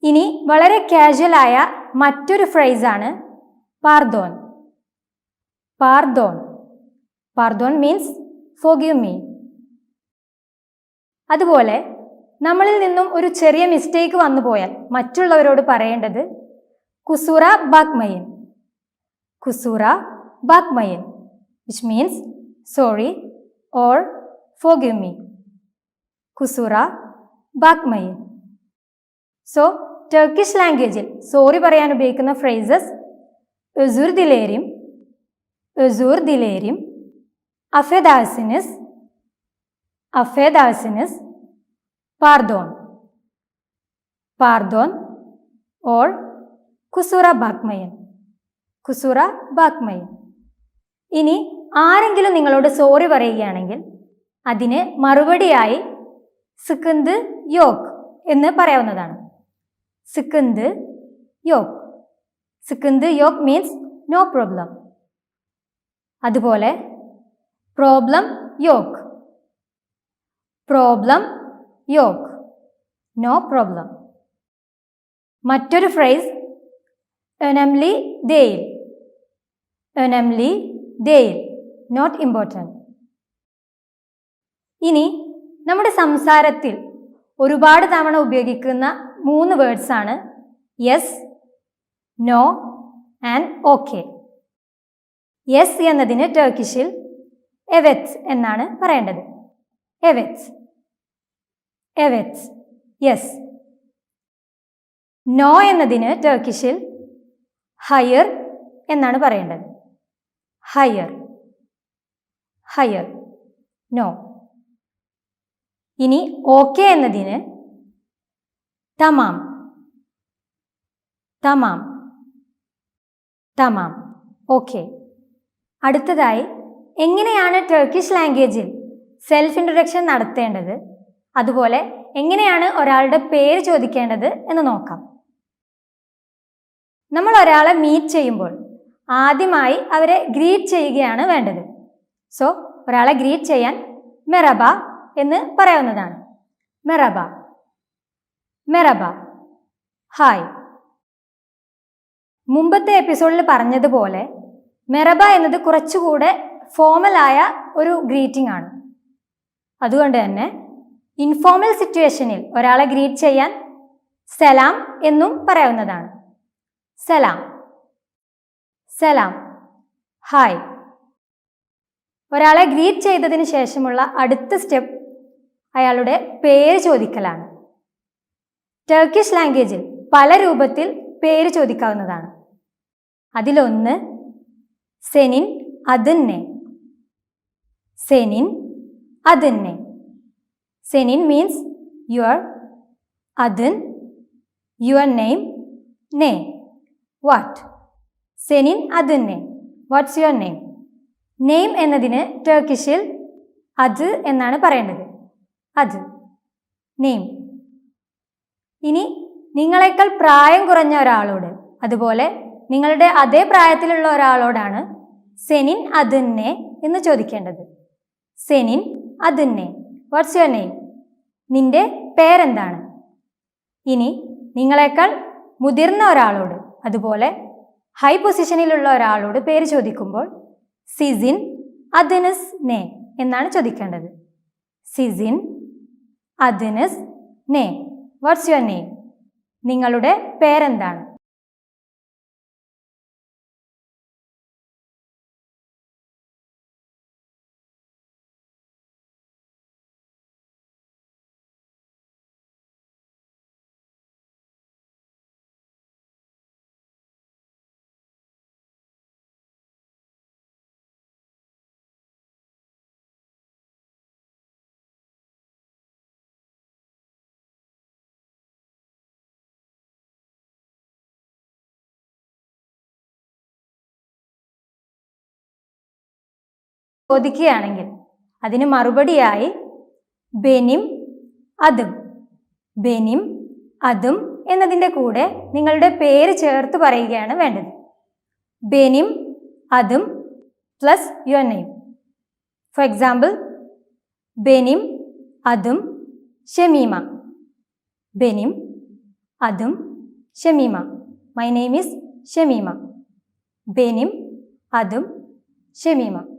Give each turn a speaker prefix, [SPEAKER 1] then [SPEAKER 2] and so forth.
[SPEAKER 1] ഇനി വളരെ കാഷ്വലായ മറ്റൊരു ഫ്രേസാണ് പാർദോൻ. പാർദോൻ. പാർദോൻ മീൻസ് ഫോർഗിവ് മീ. അതുപോലെ നമ്മളിൽ നിന്നും ഒരു ചെറിയ മിസ്റ്റേക്ക് വന്നു പോയാൽ മറ്റുള്ളവരോട് പറയേണ്ടത് കുസൂറ ബാക്മയൻ. കുസൂറ ബാക്മയൻ, which means sorry or forgive me. കുസൂറ ബാക്മയൻ. സോ ടർക്കിഷ് ലാംഗ്വേജിൽ സോറി പറയാൻ ഉപയോഗിക്കുന്ന phrases özür dilerim, özür dilerim, affedersiniz, affedersiniz, pardon, pardon or kusura bakmayın, kusura bakmayın. ഇനി ആരെങ്കിലും നിങ്ങളോട് സോറി പറയുകയാണെങ്കിൽ അതിന് മറുപടിയായി sıkıntı yok എന്ന് പറയാവുന്നതാണ്. sıkıntı yok. sıkıntı yok means no problem. അതുപോലെ പ്രോബ്ലം യോക്ക്. പ്രോബ്ലം യോക്ക്, നോ പ്രോബ്ലം. മറ്റൊരു phrase önemli değil. önemli değil, not important. ഇനി നമ്മുടെ സംസാരത്തിൽ ഒരുപാട് തവണ ഉപയോഗിക്കുന്ന 3 വേർഡ്സ് ആണ് yes, no and okay. Yes എന്നതിന് ടർക്കിഷിൽ evet എന്നാണ് പറയേണ്ടത്. evet, evet, yes. നോ എന്നതിന് ടർക്കിഷിൽ hayır എന്നാണ് പറയേണ്ടത്. hayır, hayır, no. ഇനി ഓക്കെ എന്നതിന് tamam, tamam, tamam, ഓക്കെ. അടുത്തതായി എങ്ങനെയാണ് ടർക്കിഷ് ലാംഗ്വേജിൽ സെൽഫ് ഇൻട്രൊഡക്ഷൻ നടത്തേണ്ടത്, അതുപോലെ എങ്ങനെയാണ് ഒരാളുടെ പേര് ചോദിക്കേണ്ടത് എന്ന് നോക്കാം. നമ്മൾ ഒരാളെ മീറ്റ് ചെയ്യുമ്പോൾ ആദ്യമായി അവരെ ഗ്രീറ്റ് ചെയ്യുകയാണ് വേണ്ടത്. സോ ഒരാളെ ഗ്രീറ്റ് ചെയ്യാൻ മെറബ എന്ന് പറയാവുന്നതാണ്. മെറബ, മെറബ, ഹായ്. മുമ്പത്തെ എപ്പിസോഡിൽ പറഞ്ഞതുപോലെ മെറബ എന്നത് കുറച്ചുകൂടെ ഫോമലായ ഒരു ഗ്രീറ്റിംഗ് ആണ്. അതുകൊണ്ട് തന്നെ ഇൻഫോർമൽ സിറ്റുവേഷനിൽ ഒരാളെ ഗ്രീറ്റ് ചെയ്യാൻ സലാം എന്നും പറയാവുന്നതാണ്. സലാം, സലാം, ഹായ്. ഒരാളെ ഗ്രീറ്റ് ചെയ്തതിന് ശേഷമുള്ള അടുത്ത സ്റ്റെപ്പ് അയാളുടെ പേര് ചോദിക്കലാണ്. ടർക്കിഷ് ലാംഗ്വേജിൽ പല രൂപത്തിൽ പേര് ചോദിക്കാവുന്നതാണ്. അതിലൊന്ന് സെനിൻ അദ്നെ. സെനിൻ അദ്നെ. സെനിൻ മീൻസ് യുവർ, അദ്ൻ യുവർ നെയിം, നേ വാട്ട്. സെനിൻ അദ്നെ, വാട്ട്സ് യുവർ നെയിം. നെയിം എന്നതിന് ടർക്കിഷിൽ അത് എന്നാണ് പറയേണ്ടത്. അത്, നെയിം. ഇനി നിങ്ങളെക്കാൾ പ്രായം കുറഞ്ഞ ഒരാളോട്, അതുപോലെ നിങ്ങളുടെ അതേ പ്രായത്തിലുള്ള ഒരാളോടാണ് സെനിൻ അദ്നെ എന്ന് ചോദിക്കേണ്ടത്. സെനിൻ അദ്നെ, വാട്ട്സ് യുവർ നെയിം, നിന്റെ പേരെന്താണ്. ഇനി നിങ്ങളെക്കാൾ മുതിർന്ന ഒരാളോട്, അതുപോലെ ഹൈ പൊസിഷനിലുള്ള ഒരാളോട് പേര് ചോദിക്കുമ്പോൾ സിസിൻ അദ്നസ് നെ എന്നാണ് ചോദിക്കേണ്ടത്. സിസിൻ അദ്നസ് നെ, വാട്ട്സ് യുവർ നെയിം, നിങ്ങളുടെ പേരെന്താണ്. ചോദിക്കുകയാണെങ്കിൽ അതിന് മറുപടിയായി ബെനിം അതും, ബെനിം അതും എന്നതിൻ്റെ കൂടെ നിങ്ങളുടെ പേര് ചേർത്ത് പറയുകയാണ് വേണ്ടത്. ബെനിം അതും plus your name. For example, ബെനിം അതും ഷമീമ. ബെനിം അതും Shameema. My name is Shameema. ബെനിം അതും ഷമീമ.